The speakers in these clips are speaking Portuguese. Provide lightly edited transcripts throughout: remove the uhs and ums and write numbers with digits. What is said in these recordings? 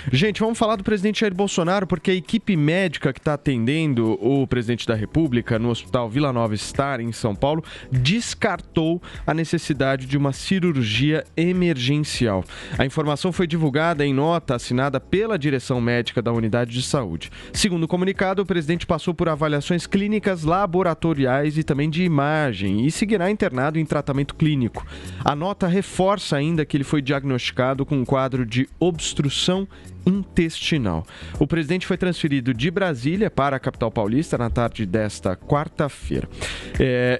Gente, vamos falar do presidente Jair Bolsonaro, porque a equipe médica que está atendendo o presidente da República no Hospital Vila Nova Star, em São Paulo, descartou a necessidade de uma cirurgia emergencial. A informação foi divulgada em nota assinada pela direção médica da unidade de saúde. Segundo o comunicado, o presidente passou por avaliações clínicas, laboratoriais e também de imagem e seguirá internado em tratamento clínico. A nota reforça ainda que ele foi diagnosticado com um quadro de obstrução intestinal. O presidente foi transferido de Brasília para a capital paulista na tarde desta quarta-feira.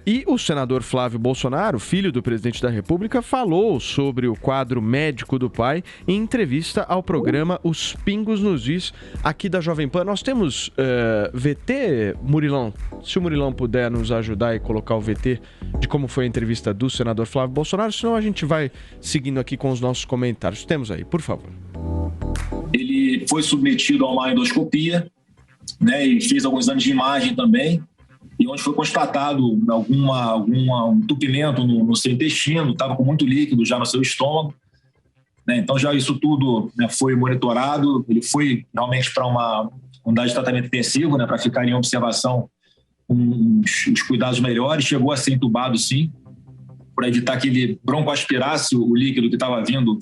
E o senador Flávio Bolsonaro, filho do presidente da República, falou sobre o quadro médico do pai em entrevista ao programa Os Pingos nos Is, aqui da Jovem Pan. Nós temos VT, Murilão? Se o Murilão puder nos ajudar e colocar o VT de como foi a entrevista do senador Flávio Bolsonaro, senão a gente vai seguindo aqui com os nossos comentários. Temos aí, por favor. Ele foi submetido a uma endoscopia, né, e fez alguns exames de imagem também, e onde foi constatado algum entupimento no seu intestino, estava com muito líquido já no seu estômago, né, então já isso tudo, né, foi monitorado, ele foi realmente para uma unidade de tratamento intensivo, né, para ficar em observação com os cuidados melhores, chegou a ser entubado sim, para evitar que ele broncoaspirasse o líquido que estava vindo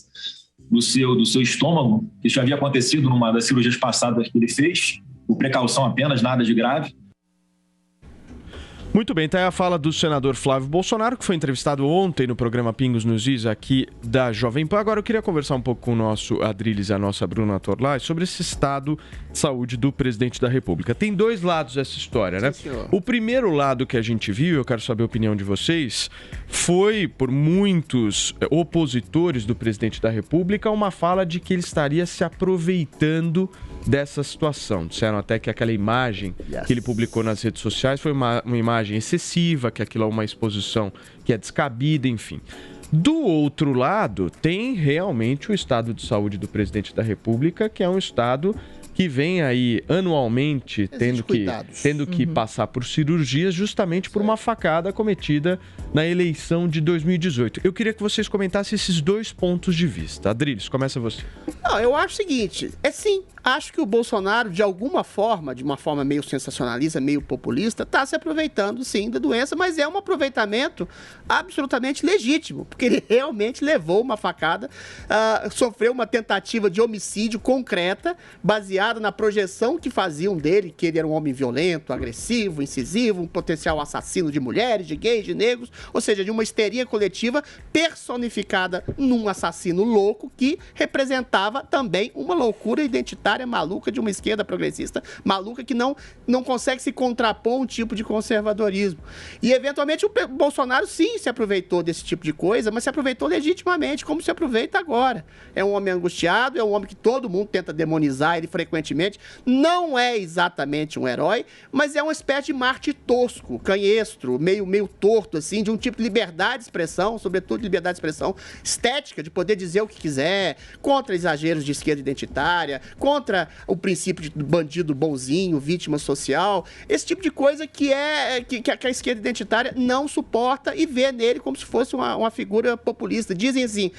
do seu estômago, que já havia acontecido numa das cirurgias passadas que ele fez, por precaução apenas, nada de grave. Muito bem, tá aí a fala do senador Flávio Bolsonaro, que foi entrevistado ontem no programa Pingos nos Is, aqui da Jovem Pan. Agora eu queria conversar um pouco com o nosso Adriles e a nossa Bruna Torlai sobre esse estado de saúde do presidente da República. Tem dois lados essa história, né? Sim, o primeiro lado que a gente viu, eu quero saber a opinião de vocês, foi por muitos opositores do presidente da República uma fala de que ele estaria se aproveitando dessa situação. Disseram até que aquela imagem que ele publicou nas redes sociais foi uma imagem excessiva, que aquilo é uma exposição que é descabida, enfim. Do outro lado, tem realmente o estado de saúde do presidente da República, que é um estado que vem aí anualmente tendo que passar por cirurgias justamente por uma facada cometida na eleição de 2018. Eu queria que vocês comentassem esses dois pontos de vista. Adriles, começa você. Não, eu acho o seguinte, sim, acho que o Bolsonaro, de alguma forma, de uma forma meio sensacionalista, meio populista, está se aproveitando, sim, da doença, mas é um aproveitamento absolutamente legítimo, porque ele realmente levou uma facada, sofreu uma tentativa de homicídio concreta, baseada na projeção que faziam dele, que ele era um homem violento, agressivo, incisivo, um potencial assassino de mulheres, de gays, de negros, ou seja, de uma histeria coletiva personificada num assassino louco que representava também uma loucura identitária maluca de uma esquerda progressista maluca que não consegue se contrapor a um tipo de conservadorismo. E, eventualmente, o Bolsonaro, sim, se aproveitou desse tipo de coisa, mas se aproveitou legitimamente, como se aproveita agora. É um homem angustiado, é um homem que todo mundo tenta demonizar ele frequentemente. Não é exatamente um herói, mas é uma espécie de Marte tosco, canhestro, meio torto, assim, de um tipo de liberdade de expressão, sobretudo liberdade de expressão estética, de poder dizer o que quiser, contra exageros de esquerda identitária, contra o princípio de bandido bonzinho, vítima social, esse tipo de coisa que a esquerda identitária não suporta e vê nele como se fosse uma figura populista. Dizem assim,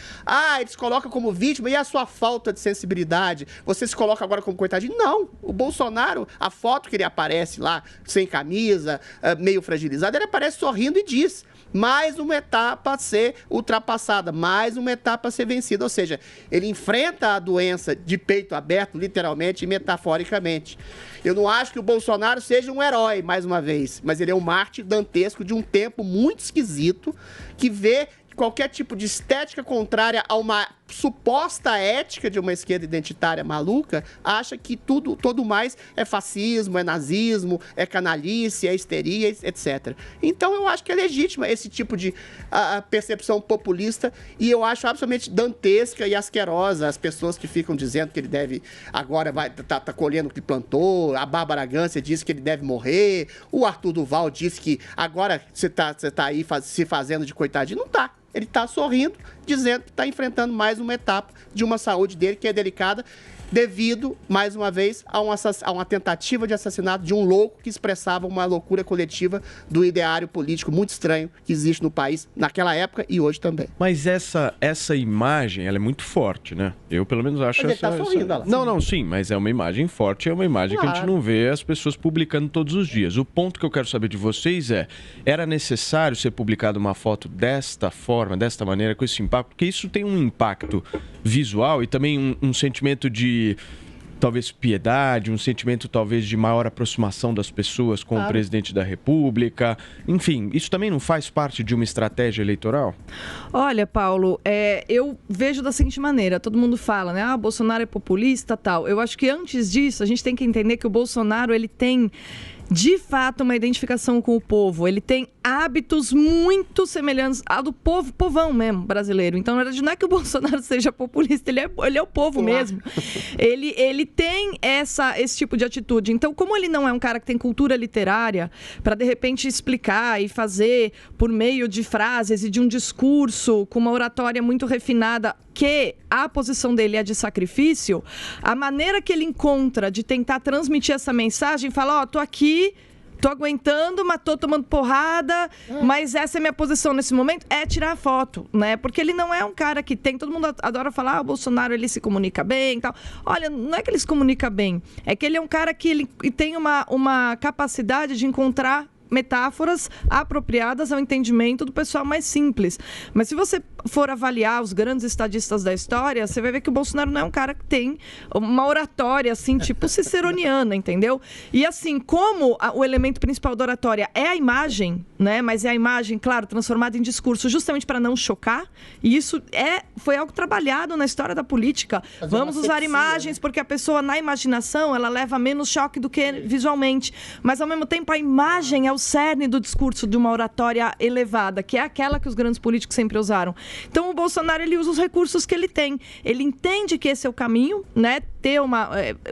eles colocam como vítima e a sua falta de sensibilidade, você se coloca agora como coitadinho. Não, o Bolsonaro, a foto que ele aparece lá, sem camisa, meio fragilizado, ele aparece sorrindo e diz, mais uma etapa a ser ultrapassada, mais uma etapa a ser vencida. Ou seja, ele enfrenta a doença de peito aberto, literalmente e metaforicamente. Eu não acho que o Bolsonaro seja um herói, mais uma vez, mas ele é um Marte dantesco de um tempo muito esquisito, que vê qualquer tipo de estética contrária a uma suposta ética de uma esquerda identitária maluca, acha que todo mais é fascismo, é nazismo, é canalice, é histeria, etc. Então eu acho que é legítima esse tipo de percepção populista e eu acho absolutamente dantesca e asquerosa as pessoas que ficam dizendo que ele deve, agora tá colhendo o que plantou, a Bárbara Gância disse que ele deve morrer, o Arthur Duval disse que agora você tá aí se fazendo de coitadinho. Não tá. Ele está sorrindo, dizendo que está enfrentando mais uma etapa de uma saúde dele que é delicada. devido, mais uma vez, a uma tentativa de assassinato de um louco que expressava uma loucura coletiva do ideário político muito estranho que existe no país naquela época e hoje também. Mas essa imagem, ela é muito forte, né? Eu, pelo menos, acho Mas ele tá sorrindo, olha lá. Não, sim, mas é uma imagem forte, é uma imagem que a gente não vê as pessoas publicando todos os dias. O ponto que eu quero saber de vocês era necessário ser publicada uma foto desta forma, desta maneira, com esse impacto? Porque isso tem um impacto visual e também um sentimento de, talvez, piedade, um sentimento, talvez, de maior aproximação das pessoas com o presidente da República. Enfim, isso também não faz parte de uma estratégia eleitoral? Olha, Paulo, eu vejo da seguinte maneira, todo mundo fala, né? Bolsonaro é populista, tal. Eu acho que antes disso, a gente tem que entender que o Bolsonaro, ele tem, de fato, uma identificação com o povo. Ele tem hábitos muito semelhantes ao do povão mesmo, brasileiro. Então, na verdade, não é que o Bolsonaro seja populista, ele é o povo mesmo. Ele tem esse tipo de atitude. Então, como ele não é um cara que tem cultura literária, para, de repente, explicar e fazer por meio de frases e de um discurso com uma oratória muito refinada, que a posição dele é de sacrifício, a maneira que ele encontra de tentar transmitir essa mensagem, fala, tô aqui, tô aguentando, mas tô tomando porrada, mas essa é minha posição nesse momento, é tirar foto, né? Porque ele não é um cara que tem... Todo mundo adora falar, o Bolsonaro, ele se comunica bem e tal. Olha, não é que ele se comunica bem, é que ele é um cara que ele tem uma capacidade de encontrar metáforas apropriadas ao entendimento do pessoal mais simples. Mas se você for avaliar os grandes estadistas da história, você vai ver que o Bolsonaro não é um cara que tem uma oratória, assim, tipo ciceroniana, entendeu? E assim, como o elemento principal da oratória é a imagem, né? Mas é a imagem, claro, transformada em discurso, justamente para não chocar, e isso foi algo trabalhado na história da política. Vamos usar imagens, porque a pessoa, na imaginação, ela leva menos choque do que visualmente. Mas, ao mesmo tempo, a imagem é o cerne do discurso de uma oratória elevada, que é aquela que os grandes políticos sempre usaram. Então, o Bolsonaro, ele usa os recursos que ele tem. Ele entende que esse é o caminho, né?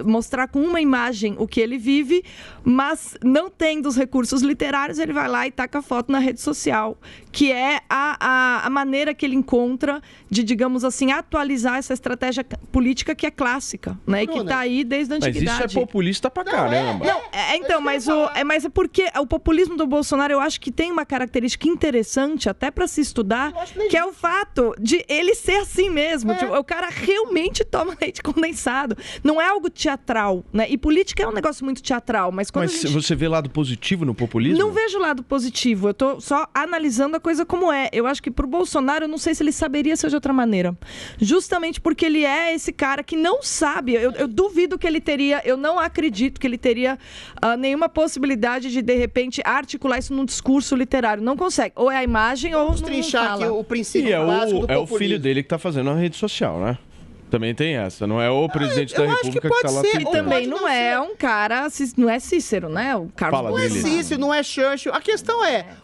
Mostrar com uma imagem o que ele vive, mas não tendo os recursos literários, ele vai lá e taca a foto na rede social, que é a maneira que ele encontra de, digamos assim, atualizar essa estratégia política que é clássica, né? E que está aí desde a antiguidade. Mas isso é populista pra caramba. Mas é porque o populismo do Bolsonaro, eu acho que tem uma característica interessante, até para se estudar, que é o fato de ele ser assim mesmo. Tipo, o cara realmente toma leite condensado. Não é algo teatral, né? E política é um negócio muito teatral, mas quando você vê lado positivo no populismo? Não vejo lado positivo, eu tô só analisando a coisa como é. Eu acho que pro Bolsonaro, eu não sei se ele saberia ser de outra maneira. Justamente porque ele é esse cara que não sabe, eu duvido que ele teria, eu não acredito que ele teria nenhuma possibilidade de repente, articular isso num discurso literário. Não consegue. Ou é a imagem ou não fala. Aqui o princípio básico do populismo. É o filho dele que tá fazendo na rede social, né? Também tem essa, não é o presidente da República que tá lá tweetando. E também não é um cara, não é Cícero, né? O Carlos não é Cícero, não é Churchill. A questão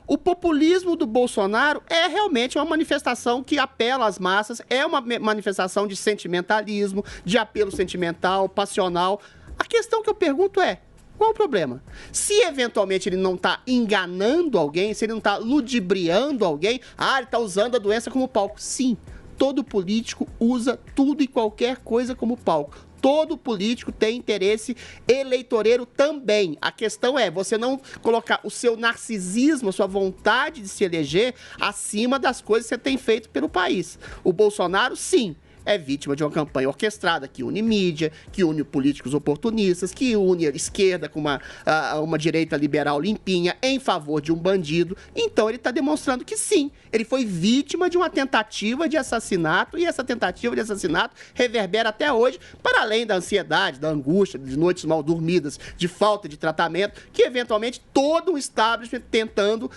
o populismo do Bolsonaro é realmente uma manifestação que apela às massas, é uma manifestação de sentimentalismo, de apelo sentimental, passional. A questão que eu pergunto qual o problema? Se eventualmente ele não está enganando alguém, se ele não está ludibriando alguém, ele está usando a doença como palco. Sim. Todo político usa tudo e qualquer coisa como palco. Todo político tem interesse eleitoreiro também. A questão é você não colocar o seu narcisismo, a sua vontade de se eleger acima das coisas que você tem feito pelo país. O Bolsonaro, sim, é vítima de uma campanha orquestrada que une mídia, que une políticos oportunistas, que une a esquerda com uma direita liberal limpinha em favor de um bandido. Então ele está demonstrando que sim, ele foi vítima de uma tentativa de assassinato e essa tentativa de assassinato reverbera até hoje, para além da ansiedade, da angústia, de noites mal dormidas, de falta de tratamento, que eventualmente todo um establishment tentando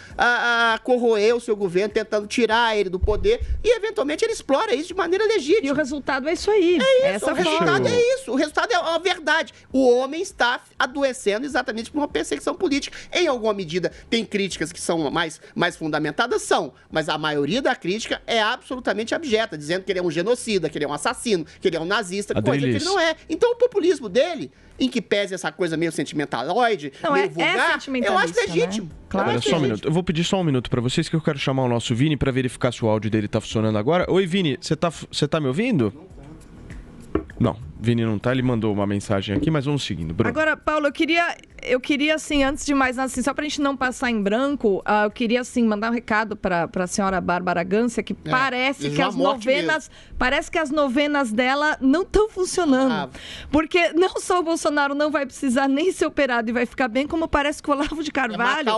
corroer o seu governo, tentando tirar ele do poder e eventualmente ele explora isso de maneira legítima. E o resultado é isso aí. O resultado é isso. O resultado é a verdade. O homem está adoecendo exatamente por uma perseguição política. Em alguma medida, tem críticas que são mais fundamentadas, mas a maioria da crítica é absolutamente abjeta, dizendo que ele é um genocida, que ele é um assassino, que ele é um nazista, coisa que ele não é. Então, o populismo dele, em que pese essa coisa meio sentimentaloide, meio vulgar, eu acho legítimo. Né? Claro. Olha, só um minuto. Eu vou pedir só um minuto para vocês, que eu quero chamar o nosso Vini para verificar se o áudio dele tá funcionando agora. Oi, Vini, você tá me ouvindo? Não. Vini não tá, ele mandou uma mensagem aqui, mas vamos seguindo. Bruno. Agora, Paulo, eu queria, assim, antes de mais nada, assim, só pra gente não passar em branco, eu queria, assim, mandar um recado pra senhora Bárbara Gância, que parece que as novenas dela não estão funcionando. Porque não só o Bolsonaro não vai precisar nem ser operado e vai ficar bem, como parece que o Olavo de Carvalho,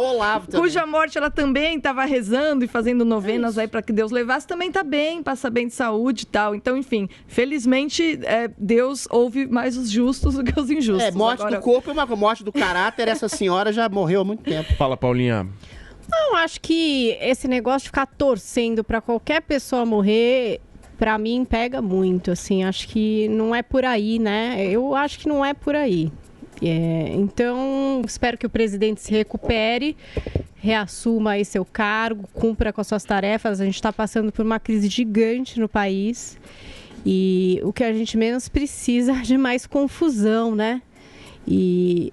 cuja morte ela também estava rezando e fazendo novenas aí pra que Deus levasse, também tá bem, passa bem de saúde e tal. Então, enfim, felizmente, Deus ouve mais os justos do que os injustos. Morte do corpo é uma morte do caráter. Essa senhora já morreu há muito tempo. Fala, Paulinha. Não, acho que esse negócio de ficar torcendo pra qualquer pessoa morrer, pra mim, pega muito, assim. Acho que não é por aí, né? Eu acho que não é por aí. Então, espero que o presidente se recupere, reassuma aí seu cargo, cumpra com as suas tarefas. A gente está passando por uma crise gigante no país. E o que a gente menos precisa é de mais confusão, né? E,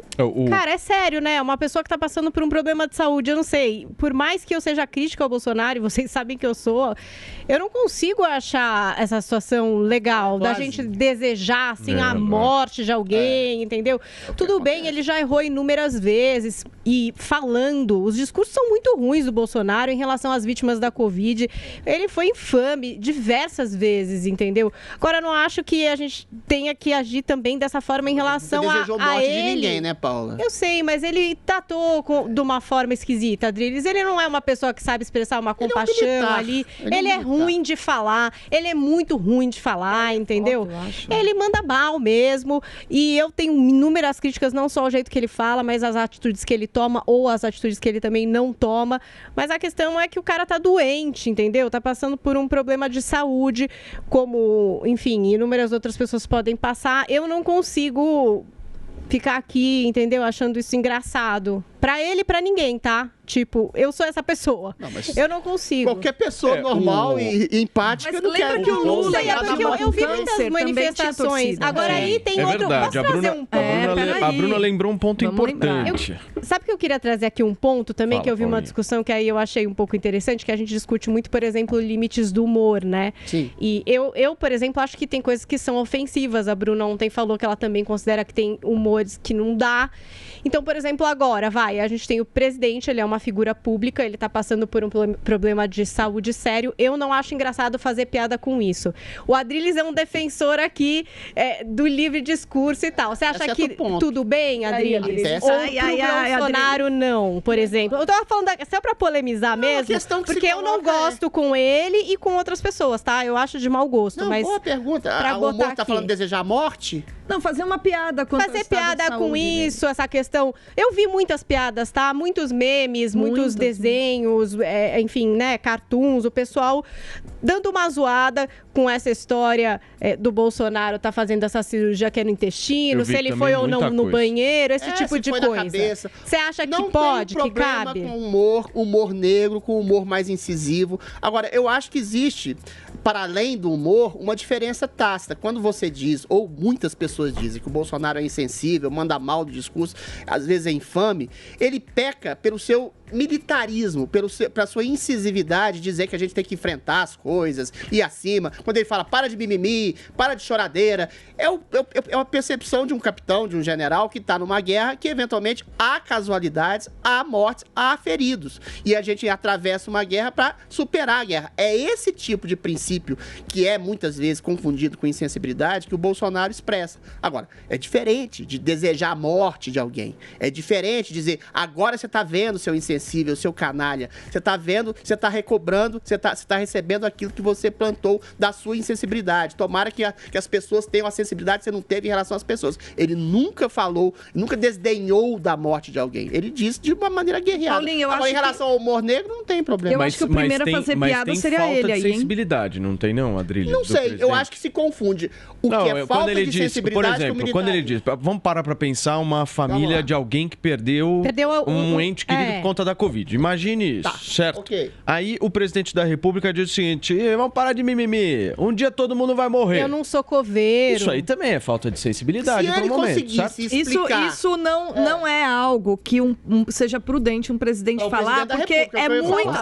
cara, é sério, né? Uma pessoa que tá passando por um problema de saúde, eu não sei, por mais que eu seja crítica ao Bolsonaro, e vocês sabem que eu sou, eu não consigo achar essa situação legal, da gente desejar, assim, a morte de alguém, entendeu? Tudo bem, ele já errou inúmeras vezes, e falando, os discursos são muito ruins do Bolsonaro em relação às vítimas da Covid, ele foi infame diversas vezes, entendeu? Agora, eu não acho que a gente tenha que agir também dessa forma em relação a ele. De ninguém, né, Paula? Eu sei, mas ele tratou de uma forma esquisita, Adriles. Ele não é uma pessoa que sabe expressar uma compaixão ali. Ele é ruim de falar. Ele é muito ruim de falar, entendeu? Ele manda mal mesmo. E eu tenho inúmeras críticas, não só ao jeito que ele fala, mas às atitudes que ele toma ou as atitudes que ele também não toma. Mas a questão é que o cara tá doente, entendeu? Tá passando por um problema de saúde, como, enfim, inúmeras outras pessoas podem passar. Eu não consigo ficar aqui, entendeu? Achando isso engraçado. Pra ele e pra ninguém, tá? Tipo, eu sou essa pessoa. Eu não consigo. Qualquer pessoa normal e empática mas não quer que o Lula eu vi muitas manifestações. Agora aí tem outro... Verdade. A Bruna lembrou um ponto importante. Sabe que eu queria trazer aqui um ponto também, que eu vi uma discussão que aí eu achei um pouco interessante, que a gente discute muito, por exemplo, limites do humor, né? Sim. E eu, por exemplo, acho que tem coisas que são ofensivas. A Bruna ontem falou que ela também considera que tem humores que não dá. Então, por exemplo, agora, a gente tem o presidente, ele é uma figura pública, ele tá passando por um problema de saúde sério. Eu não acho engraçado fazer piada com isso. O Adriles é um defensor aqui do livre discurso e tal. Você acha que tudo bem, Adriles? Ou pro Bolsonaro, não, por exemplo? Eu tava falando só pra polemizar mesmo, porque eu não gosto com ele e com outras pessoas, tá? Eu acho de mau gosto, mas... boa pergunta. O humor tá falando de desejar morte? Não, fazer uma piada contra fazer piada com isso, essa questão. Eu vi muitas piadas, tá? Muitos memes, muitos desenhos, enfim, né? Cartoons, o pessoal dando uma zoada com essa história do Bolsonaro tá fazendo essa cirurgia que é no intestino, se ele foi ou não no banheiro, esse tipo de coisa. Você acha que pode, que cabe? Com humor negro, com humor mais incisivo. Agora, eu acho que existe, para além do humor, uma diferença tácita. Quando você diz, ou muitas pessoas dizem que o Bolsonaro é insensível, manda mal do discurso, às vezes é infame, ele peca pelo seu militarismo, pela sua incisividade, dizer que a gente tem que enfrentar as coisas, ir acima. Quando ele fala, para de mimimi, para de choradeira, é uma percepção de um capitão, de um general que está numa guerra que, eventualmente, há casualidades, há mortes, há feridos. E a gente atravessa uma guerra para superar a guerra. É esse tipo de princípio que é, muitas vezes, confundido com insensibilidade que o Bolsonaro expressa. Agora, é diferente de desejar a morte de alguém. É diferente de dizer, agora você está vendo seu insensível, seu canalha. Você está vendo, você está recobrando, você tá recebendo aquilo que você plantou da sua insensibilidade. Tomara que as pessoas tenham a sensibilidade que você não teve em relação às pessoas. Ele nunca falou, nunca desdenhou da morte de alguém. Ele disse de uma maneira guerreada. Paulinho, agora, em relação ao humor negro, não tem problema. Eu acho que o primeiro a fazer piada seria ele aí, hein? Sensibilidade, não tem não, Adriles? Não sei, eu acho que se confunde o que é falta de sensibilidade por exemplo, quando ele diz, vamos parar para pensar uma família de alguém que perdeu um ente querido por conta da Covid. Imagine isso, certo? Ok. Aí o presidente da República diz o seguinte, vamos parar de mimimi, um dia todo mundo vai morrer. Eu não sou coveiro. Isso aí também é falta de sensibilidade para o momento, certo? Isso não é algo que seja prudente um presidente falar, porque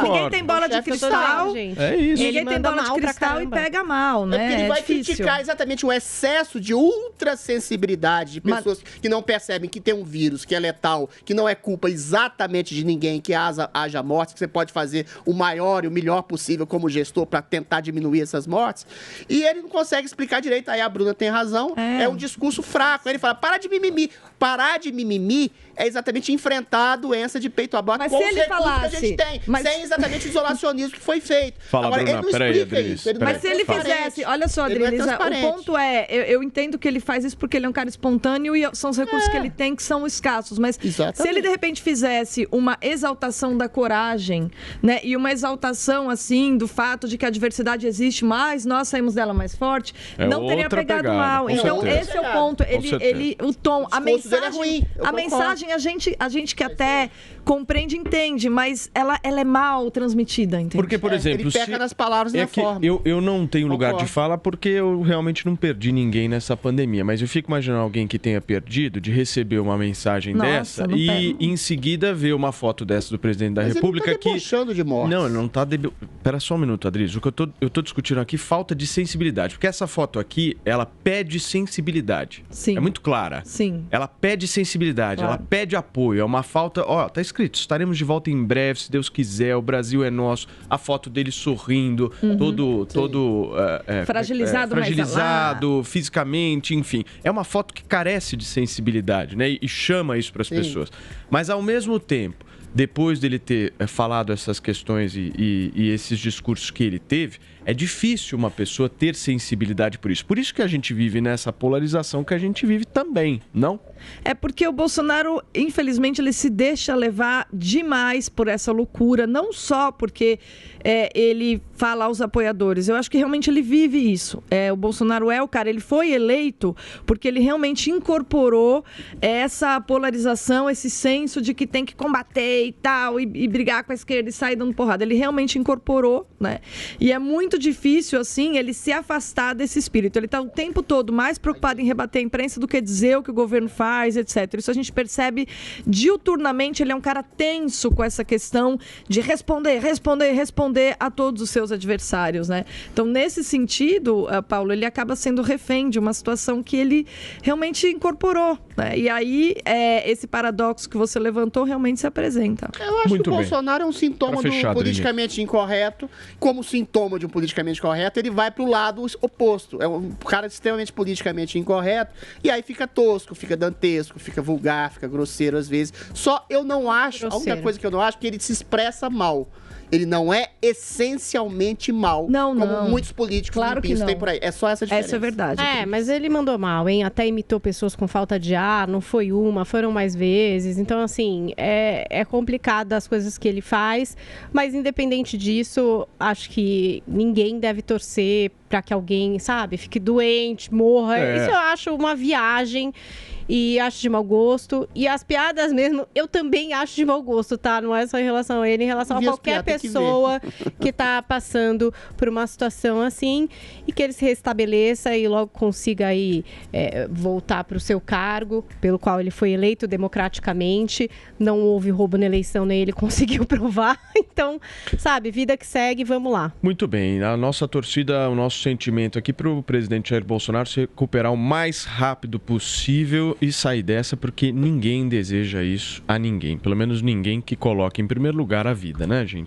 ninguém tem bola de cristal. É isso. Ninguém tem bola de cristal e pega mal, né? Porque ele vai criticar exatamente o excesso de ultrassensibilidade de pessoas que não percebem que tem um vírus, que é letal, que não é culpa exatamente de ninguém, que haja mortes, que você pode fazer o maior e o melhor possível como gestor para tentar diminuir essas mortes. E ele não consegue explicar direito. Aí a Bruna tem razão. É um discurso fraco. Aí ele fala, para de mimimi. Parar de mimimi é exatamente enfrentar a doença de peito aberto com os recursos que a gente tem, sem exatamente o isolacionismo que foi feito. Fala, agora, Bruna, ele não explica isso. Mas se ele fizesse, olha só, Adriana, o ponto eu entendo que ele faz isso porque ele é um cara espontâneo e são os recursos que ele tem que são escassos, mas se ele de repente fizesse uma exaltação da coragem, né, e uma exaltação assim do fato de que a diversidade existe, mas nós saímos dela mais forte, não teria pegado mal. Então esse é o ponto. O tom, a mensagem a gente que até compreende, entende, mas ela é mal transmitida, entende? Porque, por exemplo... Ele peca nas palavras e na forma. Eu não tenho lugar de fala porque eu realmente não perdi ninguém nessa pandemia, mas eu fico imaginando alguém que tenha perdido de receber uma mensagem dessa e em seguida ver uma foto dessa do presidente da República ele tá debochando de morte. Não, ele não tá... Pera só um minuto, Adriles. O que eu tô discutindo aqui, falta de sensibilidade. Porque essa foto aqui, ela pede sensibilidade. Sim. É muito clara. Sim. Ela pede sensibilidade, ela pede apoio. É uma falta... Tá escrito, estaremos de volta em breve, se Deus quiser, o Brasil é nosso. A foto dele sorrindo, todo fragilizado fisicamente, enfim. É uma foto que carece de sensibilidade, né? E chama isso para as pessoas. Mas, ao mesmo tempo, depois dele ter falado essas questões e esses discursos que ele teve, é difícil uma pessoa ter sensibilidade por isso. Por isso que a gente vive nessa polarização que a gente vive também, não? É porque o Bolsonaro, infelizmente, ele se deixa levar demais por essa loucura, não só porque ele fala aos apoiadores, eu acho que realmente ele vive isso. O Bolsonaro é o cara, ele foi eleito porque ele realmente incorporou essa polarização, esse senso de que tem que combater e tal, e brigar com a esquerda e sair dando porrada. Ele realmente incorporou, né? E é muito difícil, assim, ele se afastar desse espírito. Ele está o tempo todo mais preocupado em rebater a imprensa do que dizer o que o governo faz, etc. Isso a gente percebe diuturnamente. Ele é um cara tenso com essa questão de responder a todos os seus adversários, né? Então, nesse sentido, Paulo, ele acaba sendo refém de uma situação que ele realmente incorporou, né? E aí, esse paradoxo que você levantou realmente se apresenta. Eu acho que o Bolsonaro é um sintoma do politicamente incorreto. Como sintoma de um politicamente correto, ele vai pro lado oposto. É um cara extremamente politicamente incorreto e aí fica tosco, fica dantesco, fica vulgar, fica grosseiro às vezes. Só eu não acho, a única coisa que eu não acho é que ele se expressa mal. Ele não é essencialmente mal, como muitos políticos limpinhos têm por aí. É só essa diferença. Essa é verdade. Mas ele mandou mal, hein? Até imitou pessoas com falta de ar, não foi uma, foram mais vezes. Então, assim, é complicado as coisas que ele faz, mas independente disso, acho que ninguém deve torcer para que alguém, sabe, fique doente, morra. Isso eu acho uma viagem. E acho de mau gosto. E as piadas mesmo, eu também acho de mau gosto, tá? Não é só em relação a ele, em relação a qualquer pessoa que tá passando por uma situação assim. E que ele se restabeleça e logo consiga aí voltar para o seu cargo, pelo qual ele foi eleito democraticamente. Não houve roubo na eleição, nem ele conseguiu provar. Então, sabe, vida que segue, vamos lá. Muito bem. A nossa torcida, o nosso sentimento aqui para o presidente Jair Bolsonaro se recuperar o mais rápido possível e sair dessa, porque ninguém deseja isso a ninguém. Pelo menos ninguém que coloque em primeiro lugar a vida, né, gente?